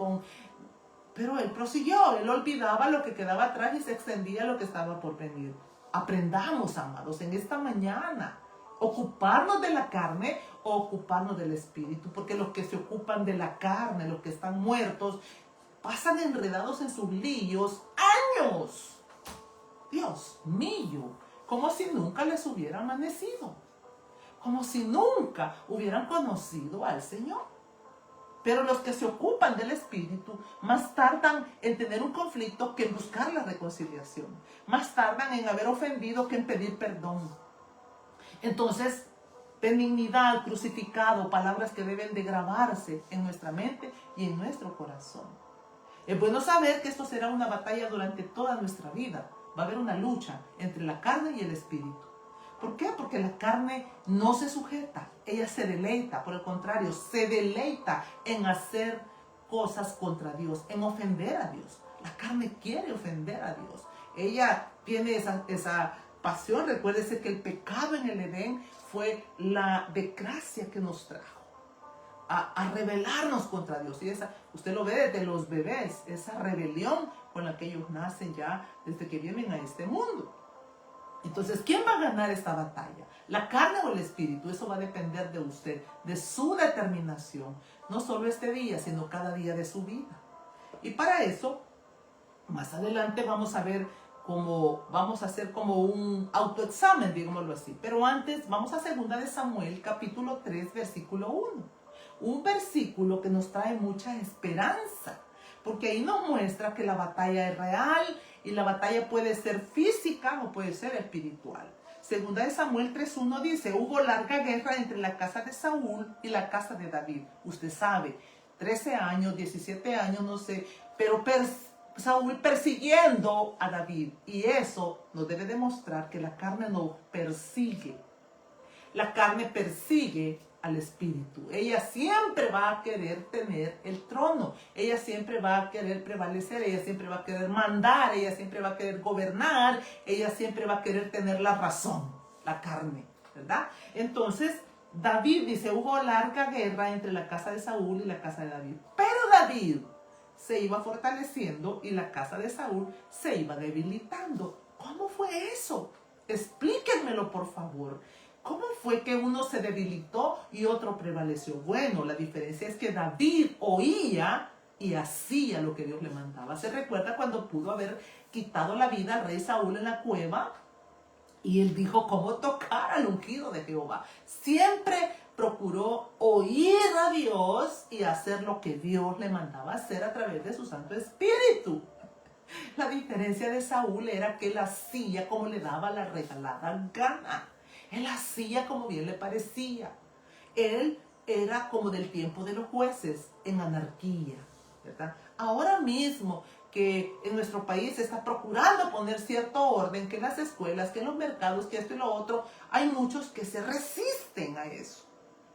Pero él prosiguió, él olvidaba lo que quedaba atrás y se extendía lo que estaba por venir. Aprendamos, amados, en esta mañana, ocuparnos de la carne o ocuparnos del espíritu, porque los que se ocupan de la carne, los que están muertos, pasan enredados en sus líos años. Dios mío, como si nunca les hubiera amanecido, como si nunca hubieran conocido al Señor. Pero los que se ocupan del espíritu más tardan en tener un conflicto que en buscar la reconciliación. Más tardan en haber ofendido que en pedir perdón. Entonces, benignidad, crucificado, palabras que deben de grabarse en nuestra mente y en nuestro corazón. Es bueno saber que esto será una batalla durante toda nuestra vida. Va a haber una lucha entre la carne y el espíritu. ¿Por qué? Porque la carne no se sujeta, ella se deleita, por el contrario, se deleita en hacer cosas contra Dios, en ofender a Dios. La carne quiere ofender a Dios. Ella tiene esa pasión. Recuérdese que el pecado en el Edén fue la desgracia que nos trajo a rebelarnos contra Dios. Y usted lo ve desde los bebés, esa rebelión con la que ellos nacen ya desde que vienen a este mundo. Entonces, ¿quién va a ganar esta batalla? ¿La carne o el espíritu? Eso va a depender de usted, de su determinación. No solo este día, sino cada día de su vida. Y para eso, más adelante vamos a ver vamos a hacer como un autoexamen, digámoslo así. Pero antes, vamos a 2 de Samuel, capítulo 3, versículo 1. Un versículo que nos trae mucha esperanza. Porque ahí nos muestra que la batalla es real y la batalla puede ser física o puede ser espiritual. 2 de Samuel 3:1 dice: hubo larga guerra entre la casa de Saúl y la casa de David. Usted sabe, 13 años, 17 años, no sé, pero Saúl persiguiendo a David. Y eso nos debe demostrar que la carne no persigue. La carne persigue al espíritu. Ella siempre va a querer tener el trono. Ella siempre va a querer prevalecer. Ella siempre va a querer mandar. Ella siempre va a querer gobernar. Ella siempre va a querer tener la razón. La carne, ¿verdad? Entonces, David dice, hubo larga guerra entre la casa de Saúl y la casa de David. Pero David se iba fortaleciendo y la casa de Saúl se iba debilitando. ¿Cómo fue eso? Explíquenmelo, por favor. ¿Cómo fue que uno se debilitó y otro prevaleció? Bueno, la diferencia es que David oía y hacía lo que Dios le mandaba. ¿Se recuerda cuando pudo haber quitado la vida al rey Saúl en la cueva? Y él dijo, ¿cómo tocar al ungido de Jehová? Siempre procuró oír a Dios y hacer lo que Dios le mandaba hacer a través de su Santo Espíritu. La diferencia de Saúl era que él hacía como le daba la regalada gana. Él hacía como bien le parecía. Él era como del tiempo de los jueces, en anarquía, ¿verdad? Ahora mismo que en nuestro país se está procurando poner cierto orden, que en las escuelas, que en los mercados, que esto y lo otro, hay muchos que se resisten a eso.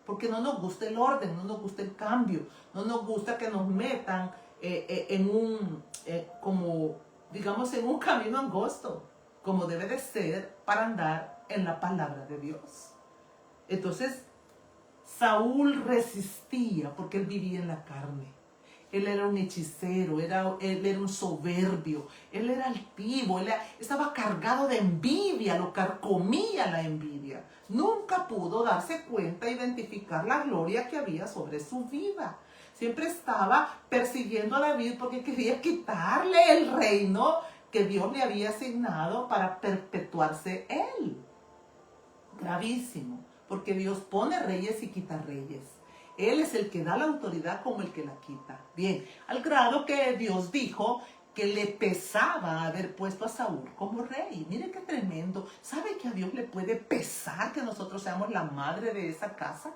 Porque no nos gusta el orden, no nos gusta el cambio, no nos gusta que nos metan en un, como, digamos, en un camino angosto, como debe de ser para andar en la palabra de Dios. Entonces, Saúl resistía porque él vivía en la carne. Él era un hechicero, él era un soberbio, él era altivo, estaba cargado de envidia, lo carcomía la envidia. Nunca pudo darse cuenta e identificar la gloria que había sobre su vida. Siempre estaba persiguiendo a David porque quería quitarle el reino que Dios le había asignado para perpetuarse él. Gravísimo, porque Dios pone reyes y quita reyes. Él es el que da la autoridad como el que la quita. Bien, al grado que Dios dijo que le pesaba haber puesto a Saúl como rey. Miren qué tremendo. ¿Sabe que a Dios le puede pesar que nosotros seamos la madre de esa casa?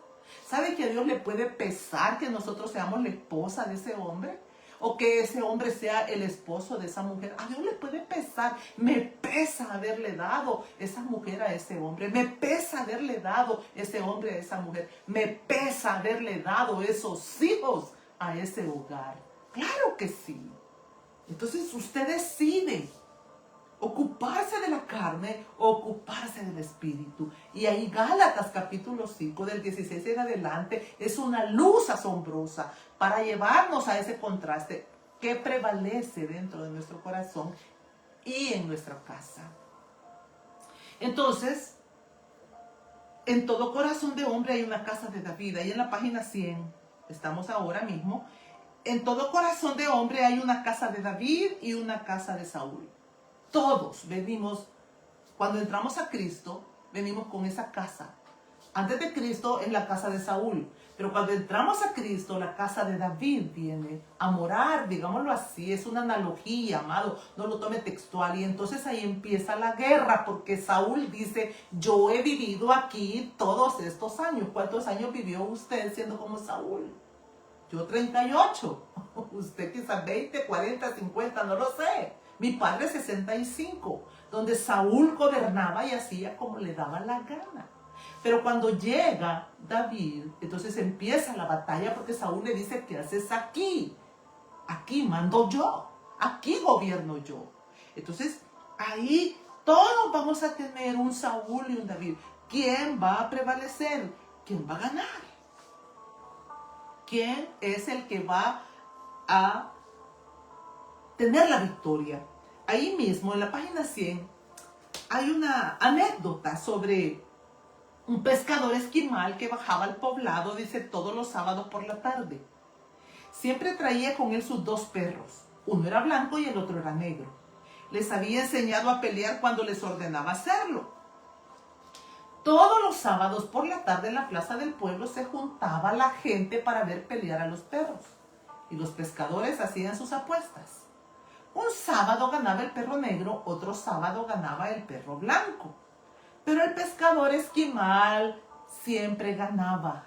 ¿Sabe que a Dios le puede pesar que nosotros seamos la esposa de ese hombre? O que ese hombre sea el esposo de esa mujer. A Dios le puede pesar. Me pesa haberle dado esa mujer a ese hombre. Me pesa haberle dado ese hombre a esa mujer. Me pesa haberle dado esos hijos a ese hogar. Claro que sí. Entonces usted decide ocuparse de la carne o ocuparse del espíritu. Y ahí Gálatas capítulo 5 del 16 en adelante es una luz asombrosa para llevarnos a ese contraste que prevalece dentro de nuestro corazón y en nuestra casa. Entonces, en todo corazón de hombre hay una casa de David. Ahí en la página 100 estamos ahora mismo. En todo corazón de hombre hay una casa de David y una casa de Saúl. Todos venimos, cuando entramos a Cristo, venimos con esa casa. Antes de Cristo es la casa de Saúl, pero cuando entramos a Cristo, la casa de David viene a morar, digámoslo así, es una analogía, amado, no lo tome textual. Y entonces ahí empieza la guerra, porque Saúl dice, yo he vivido aquí todos estos años. ¿Cuántos años vivió usted siendo como Saúl? Yo 38, usted quizás 20, 40, 50, no lo sé. Mi padre 65, donde Saúl gobernaba y hacía como le daba la gana. Pero cuando llega David, entonces empieza la batalla porque Saúl le dice, ¿qué haces aquí? Aquí mando yo, aquí gobierno yo. Entonces ahí todos vamos a tener un Saúl y un David. ¿Quién va a prevalecer? ¿Quién va a ganar? ¿Quién es el que va a tener la victoria? Ahí mismo, en la página 100, hay una anécdota sobre un pescador esquimal que bajaba al poblado, dice, todos los sábados por la tarde. Siempre traía con él sus dos perros. Uno era blanco y el otro era negro. Les había enseñado a pelear cuando les ordenaba hacerlo. Todos los sábados por la tarde en la plaza del pueblo se juntaba la gente para ver pelear a los perros. Y los pescadores hacían sus apuestas. Un sábado ganaba el perro negro, otro sábado ganaba el perro blanco. Pero el pescador esquimal siempre ganaba.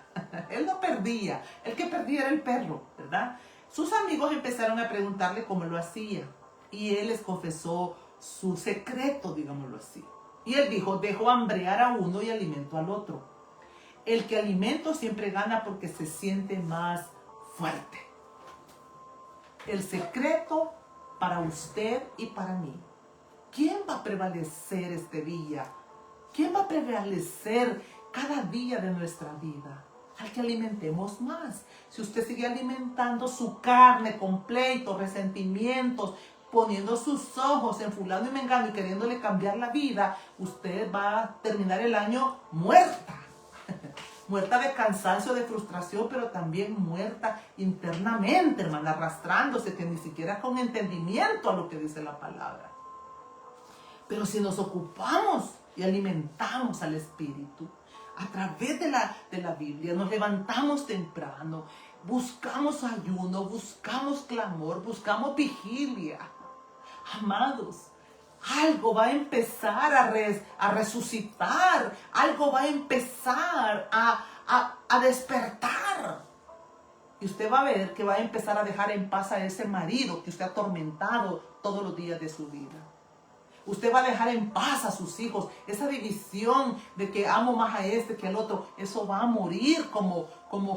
Él no perdía. El que perdía era el perro, ¿verdad? Sus amigos empezaron a preguntarle cómo lo hacía. Y él les confesó su secreto, digámoslo así. Y él dijo, dejo hambrear a uno y alimento al otro. El que alimento siempre gana porque se siente más fuerte. El secreto para usted y para mí. ¿Quién va a prevalecer este día? ¿Quién va a prevalecer cada día de nuestra vida? al que alimentemos más. Si usted sigue alimentando su carne con pleitos, resentimientos, poniendo sus ojos en fulano y mengano y queriéndole cambiar la vida, usted va a terminar el año muerta. Muerta de cansancio, de frustración, pero también muerta internamente, hermana, arrastrándose, que ni siquiera con entendimiento a lo que dice la palabra. Pero si nos ocupamos y alimentamos al Espíritu, a través de la Biblia, nos levantamos temprano, buscamos ayuno, buscamos clamor, buscamos vigilia. Amados, algo va a empezar a resucitar, algo va a empezar a despertar. Y usted va a ver que va a empezar a dejar en paz a ese marido que usted ha atormentado todos los días de su vida. Usted va a dejar en paz a sus hijos. Esa división de que amo más a este que al otro, eso va a morir como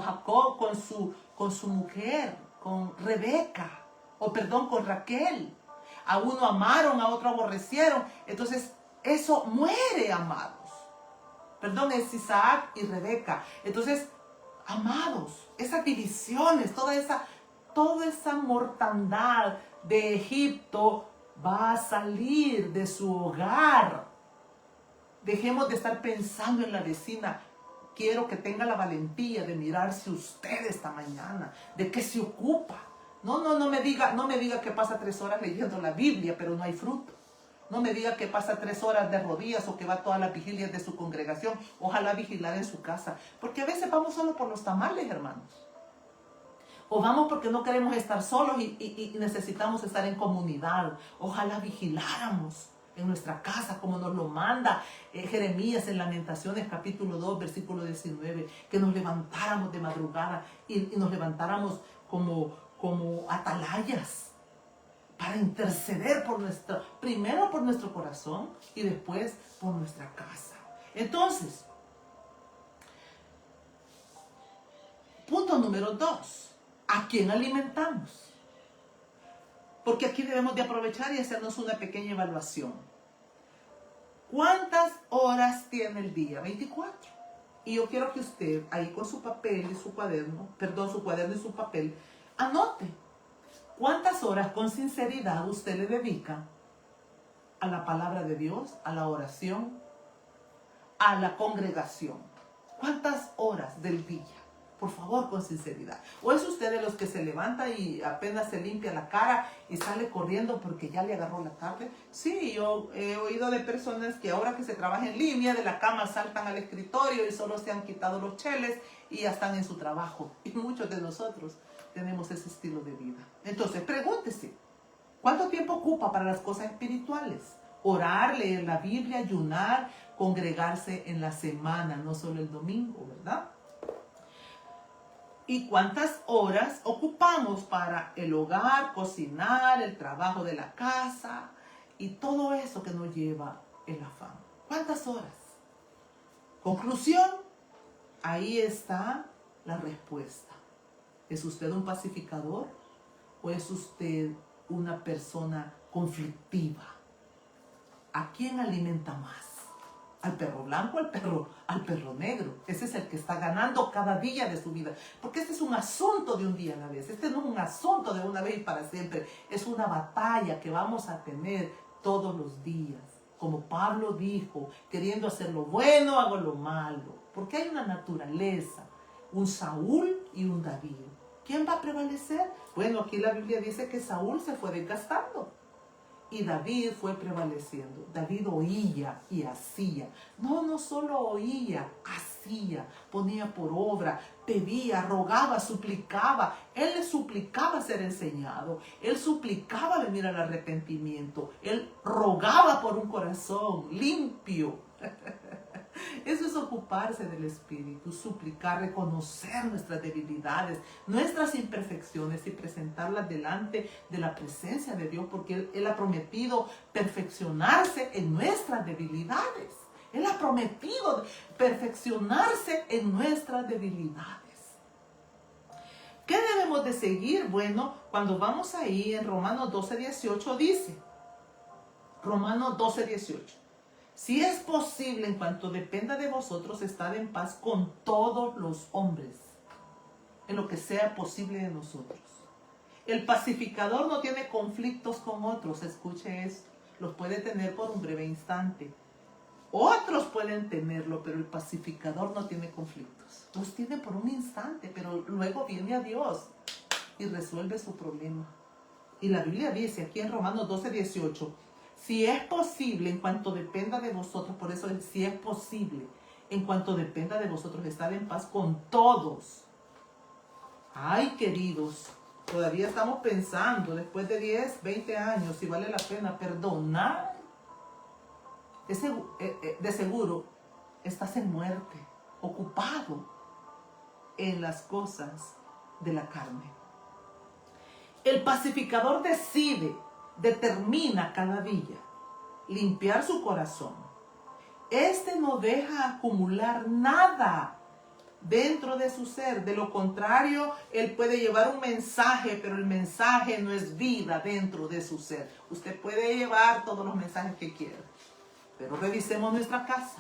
Jacob con su mujer, con Rebeca, con Raquel. A uno amaron, a otro aborrecieron. Entonces, eso muere, amados. Es Isaac y Rebeca. Entonces, amados, esas divisiones, toda esa mortandad de Egipto va a salir de su hogar. Dejemos de estar pensando en la vecina. Quiero que tenga la valentía de mirarse usted esta mañana. ¿De qué se ocupa? No me diga que pasa 3 horas leyendo la Biblia, pero no hay fruto. No me diga que pasa 3 horas de rodillas o que va a todas las vigilias de su congregación. Ojalá vigilar en su casa. Porque a veces vamos solo por los tamales, hermanos. O vamos porque no queremos estar solos y necesitamos estar en comunidad. Ojalá vigiláramos en nuestra casa como nos lo manda Jeremías en Lamentaciones capítulo 2 versículo 19. Que nos levantáramos de madrugada y nos levantáramos como atalayas para interceder primero por nuestro corazón y después por nuestra casa. Entonces, punto número 2. ¿A quién alimentamos? Porque aquí debemos de aprovechar y hacernos una pequeña evaluación. ¿Cuántas horas tiene el día? 24. Y yo quiero que usted, ahí con su papel y su cuaderno, su cuaderno y su papel, anote cuántas horas con sinceridad usted le dedica a la palabra de Dios, a la oración, a la congregación. ¿Cuántas horas del día? Por favor, con sinceridad. ¿O es usted de los que se levanta y apenas se limpia la cara y sale corriendo porque ya le agarró la tarde? Sí, yo he oído de personas que ahora que se trabaja en línea, de la cama saltan al escritorio y solo se han quitado los cheles y ya están en su trabajo. Y muchos de nosotros tenemos ese estilo de vida. Entonces, pregúntese, ¿cuánto tiempo ocupa para las cosas espirituales? Orar, leer la Biblia, ayunar, congregarse en la semana, no solo el domingo, ¿verdad? ¿Y cuántas horas ocupamos para el hogar, cocinar, el trabajo de la casa y todo eso que nos lleva el afán? ¿Cuántas horas? Conclusión, ahí está la respuesta. ¿Es usted un pacificador o es usted una persona conflictiva? ¿A quién alimenta más? ¿Al perro blanco, al perro negro? Ese es el que está ganando cada día de su vida. Porque este es un asunto de un día a la vez. Este no es un asunto de una vez y para siempre. Es una batalla que vamos a tener todos los días. Como Pablo dijo, queriendo hacer lo bueno, hago lo malo. Porque hay una naturaleza, un Saúl y un David. ¿Quién va a prevalecer? Bueno, aquí la Biblia dice que Saúl se fue desgastando. Y David fue prevaleciendo. David oía y hacía. No solo oía, hacía. Ponía por obra, pedía, rogaba, suplicaba. Él le suplicaba ser enseñado. Él suplicaba venir al arrepentimiento. Él rogaba por un corazón limpio. Eso es ocuparse del Espíritu, suplicar, reconocer nuestras debilidades, nuestras imperfecciones y presentarlas delante de la presencia de Dios, porque Él ha prometido perfeccionarse en nuestras debilidades. Él ha prometido perfeccionarse en nuestras debilidades. ¿Qué debemos de seguir? Bueno, cuando vamos ahí en Romanos 12:18 dice, Romanos 12:18. Si es posible, en cuanto dependa de vosotros, estar en paz con todos los hombres, en lo que sea posible de nosotros. El pacificador no tiene conflictos con otros, escuche esto, los puede tener por un breve instante. Otros pueden tenerlo, pero el pacificador no tiene conflictos. Los tiene por un instante, pero luego viene a Dios y resuelve su problema. Y la Biblia dice aquí en Romanos 12:18, si es posible, en cuanto dependa de vosotros, por eso es, si es posible, en cuanto dependa de vosotros, estar en paz con todos. Ay, queridos, todavía estamos pensando, después de 10, 20 años, si vale la pena perdonar. De seguro estás en muerte, ocupado en las cosas de la carne. El pacificador determina cada día limpiar su corazón. Este no deja acumular nada dentro de su ser. De lo contrario, él puede llevar un mensaje, pero el mensaje no es vida dentro de su ser. Usted puede llevar todos los mensajes que quiera, pero revisemos nuestra casa,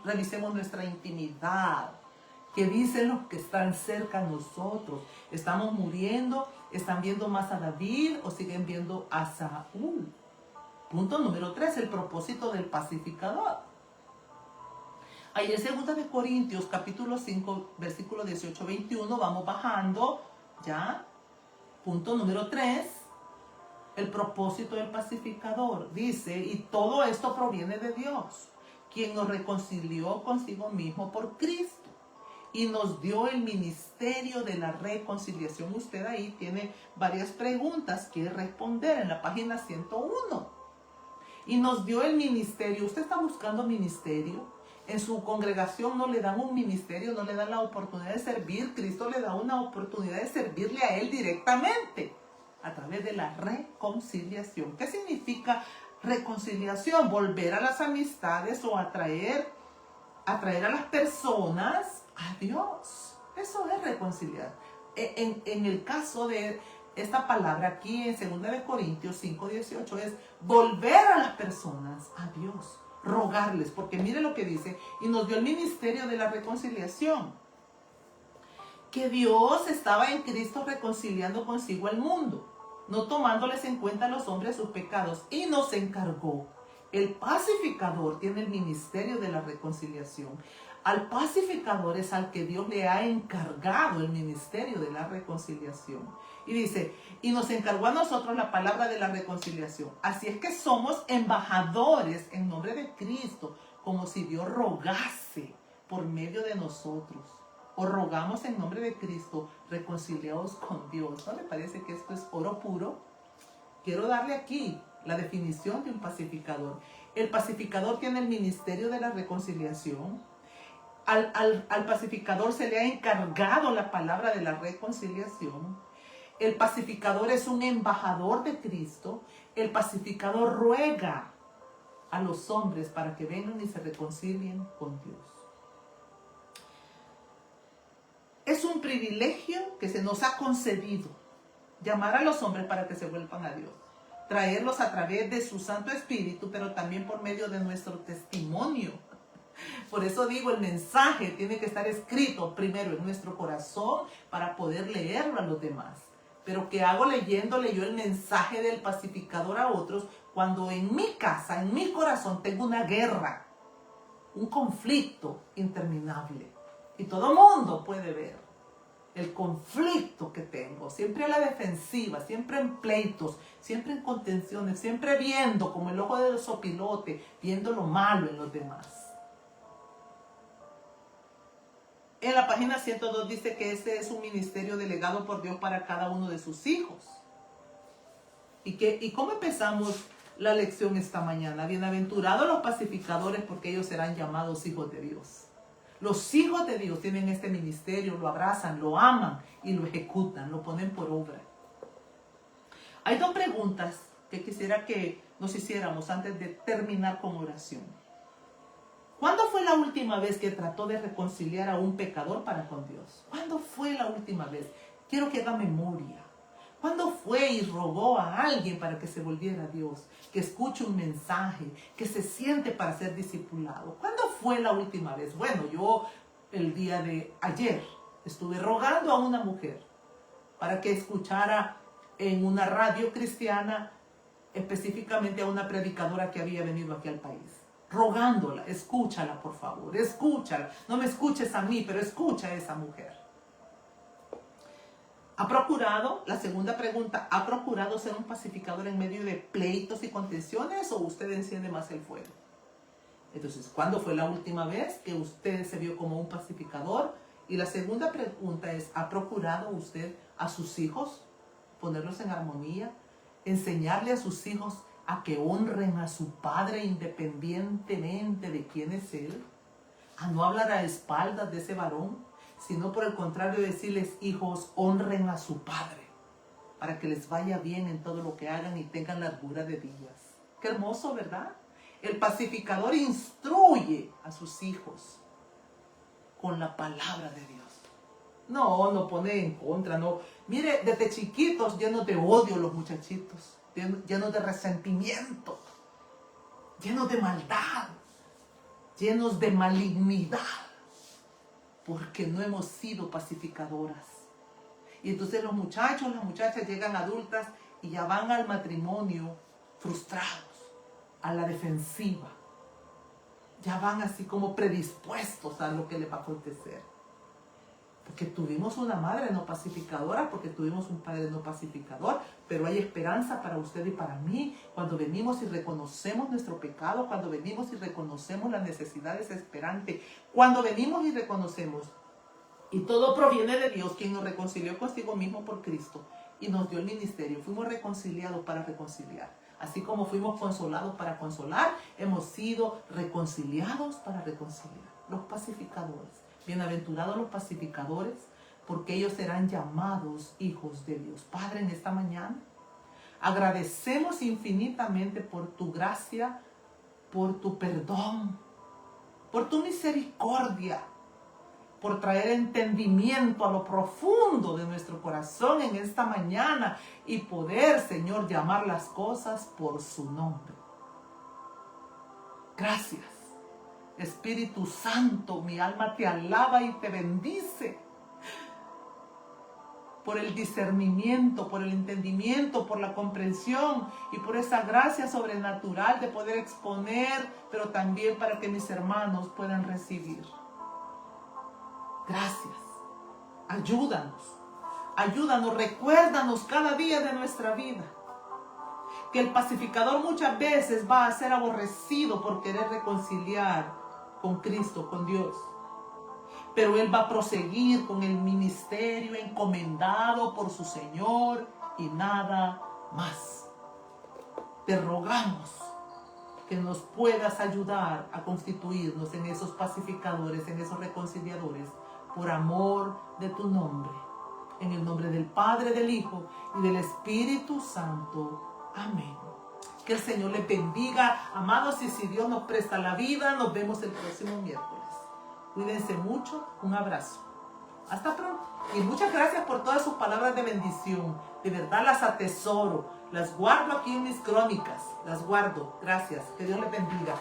revisemos nuestra intimidad. ¿Qué dicen los que están cerca a nosotros? ¿Estamos muriendo? ¿Están viendo más a David o siguen viendo a Saúl? Punto número 3, el propósito del pacificador. Ahí en 2 Corintios, capítulo 5, versículo 18-21, vamos bajando, ¿ya? Punto número 3, el propósito del pacificador. Dice, y todo esto proviene de Dios, quien nos reconcilió consigo mismo por Cristo y nos dio el ministerio de la reconciliación. Usted ahí tiene varias preguntas que responder en la página 101. Y nos dio el ministerio. ¿Usted está buscando ministerio? En su congregación no le dan un ministerio, no le dan la oportunidad de servir. Cristo le da una oportunidad de servirle a Él directamente a través de la reconciliación. ¿Qué significa reconciliación? Volver a las amistades o atraer a las personas a Dios. Eso es reconciliar. En el caso de esta palabra aquí en 2 Corintios 5:18 es volver a las personas a Dios, rogarles, porque mire lo que dice, y nos dio el ministerio de la reconciliación, que Dios estaba en Cristo reconciliando consigo el mundo, no tomándoles en cuenta a los hombres sus pecados, y nos encargó. El pacificador tiene el ministerio de la reconciliación. Al pacificador es al que Dios le ha encargado el ministerio de la reconciliación. Y dice, y nos encargó a nosotros la palabra de la reconciliación. Así es que somos embajadores en nombre de Cristo, como si Dios rogase por medio de nosotros. O rogamos en nombre de Cristo, reconciliados con Dios. ¿No le parece que esto es oro puro? Quiero darle aquí la definición de un pacificador. El pacificador tiene el ministerio de la reconciliación. Al pacificador se le ha encargado la palabra de la reconciliación. El pacificador es un embajador de Cristo. El pacificador ruega a los hombres para que vengan y se reconcilien con Dios. Es un privilegio que se nos ha concedido llamar a los hombres para que se vuelvan a Dios, traerlos a través de su Santo Espíritu, pero también por medio de nuestro testimonio. Por eso digo, el mensaje tiene que estar escrito primero en nuestro corazón para poder leerlo a los demás. Pero ¿qué hago leyéndole yo el mensaje del pacificador a otros cuando en mi casa, en mi corazón tengo una guerra, un conflicto interminable? Y todo mundo puede ver el conflicto que tengo, siempre a la defensiva, siempre en pleitos, siempre en contenciones, siempre viendo como el ojo del sopilote, viendo lo malo en los demás. En la página 102 dice que este es un ministerio delegado por Dios para cada uno de sus hijos. ¿Y cómo empezamos la lección esta mañana? Bienaventurados los pacificadores, porque ellos serán llamados hijos de Dios. Los hijos de Dios tienen este ministerio, lo abrazan, lo aman y lo ejecutan, lo ponen por obra. Hay dos preguntas que quisiera que nos hiciéramos antes de terminar con oración. ¿Cuándo fue la última vez que trató de reconciliar a un pecador para con Dios? ¿Cuándo fue la última vez? Quiero que haga memoria. ¿Cuándo fue y rogó a alguien para que se volviera a Dios? Que escuche un mensaje, que se siente para ser discipulado. ¿Cuándo fue la última vez? Bueno, yo el día de ayer estuve rogando a una mujer para que escuchara en una radio cristiana, específicamente a una predicadora que había venido aquí al país. Rogándola, escúchala por favor, escúchala. No me escuches a mí, pero escucha a esa mujer. ¿Ha procurado, la segunda pregunta, ¿ha procurado ser un pacificador en medio de pleitos y contenciones o usted enciende más el fuego? Entonces, ¿cuándo fue la última vez que usted se vio como un pacificador? Y la segunda pregunta es, ¿ha procurado usted a sus hijos ponerlos en armonía? Enseñarle a sus hijos a que honren a su padre independientemente de quién es él. A no hablar a espaldas de ese varón, sino por el contrario decirles, hijos, honren a su padre para que les vaya bien en todo lo que hagan y tengan largura de días. Qué hermoso, ¿verdad? El pacificador instruye a sus hijos con la palabra de Dios. No pone en contra, no. Mire, desde chiquitos llenos de odio los muchachitos, llenos de resentimiento, llenos de maldad, llenos de malignidad, porque no hemos sido pacificadoras. Y entonces los muchachos, las muchachas llegan adultas y ya van al matrimonio frustrados, a la defensiva. Ya van así como predispuestos a lo que les va a acontecer. Porque tuvimos una madre no pacificadora, porque tuvimos un padre no pacificador, pero hay esperanza para usted y para mí cuando venimos y reconocemos nuestro pecado, cuando venimos y reconocemos la necesidad desesperante, cuando venimos y reconocemos. Y todo proviene de Dios, quien nos reconcilió consigo mismo por Cristo y nos dio el ministerio. Fuimos reconciliados para reconciliar. Así como fuimos consolados para consolar, hemos sido reconciliados para reconciliar. Los pacificadores. Bienaventurados los pacificadores, porque ellos serán llamados hijos de Dios. Padre, en esta mañana agradecemos infinitamente por tu gracia, por tu perdón, por tu misericordia, por traer entendimiento a lo profundo de nuestro corazón en esta mañana y poder, Señor, llamar las cosas por su nombre. Gracias. Espíritu Santo, mi alma te alaba y te bendice por el discernimiento, por el entendimiento, por la comprensión y por esa gracia sobrenatural de poder exponer, pero también para que mis hermanos puedan recibir. Gracias. Ayúdanos, recuérdanos cada día de nuestra vida que el pacificador muchas veces va a ser aborrecido por querer reconciliar con Cristo, con Dios. Pero él va a proseguir con el ministerio encomendado por su Señor y nada más. Te rogamos que nos puedas ayudar a constituirnos en esos pacificadores, en esos reconciliadores, por amor de tu nombre. En el nombre del Padre, del Hijo y del Espíritu Santo. Amén. Que el Señor les bendiga, amados, y si Dios nos presta la vida, nos vemos el próximo miércoles. Cuídense mucho, un abrazo. Hasta pronto. Y muchas gracias por todas sus palabras de bendición. De verdad las atesoro, las guardo aquí en mis crónicas, las guardo. Gracias, que Dios les bendiga.